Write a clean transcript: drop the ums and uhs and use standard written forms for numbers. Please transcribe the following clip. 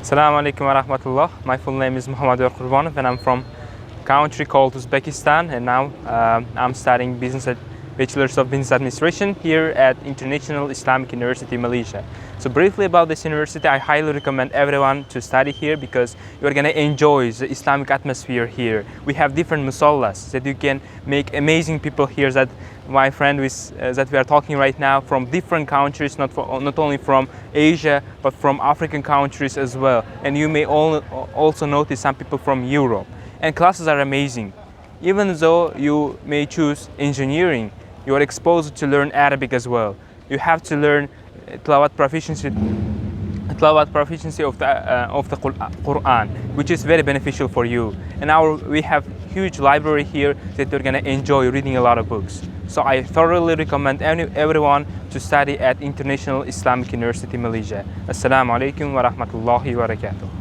Assalamu alaikum wa rahmatullah. My full name is Muhammad Qurbanov and I'm from a country called Uzbekistan, and now I'm studying Bachelor's of Business Administration here at International Islamic University, Malaysia. So briefly about this university, I highly recommend everyone to study here because you're going to enjoy the Islamic atmosphere here. We have different musallas that you can make amazing people here, that my friend that we are talking right now from different countries, not only from Asia, but from African countries as well. And you may also notice some people from Europe. And classes are amazing. Even though you may choose engineering, you are exposed to learn Arabic as well. You have to learn tilawat proficiency of the Quran, which is very beneficial for you. And we have huge library here that you're going to enjoy reading a lot of books. So I thoroughly recommend everyone to study at International Islamic University, Malaysia. Assalamu alaikum wa rahmatullahi wa barakatuh.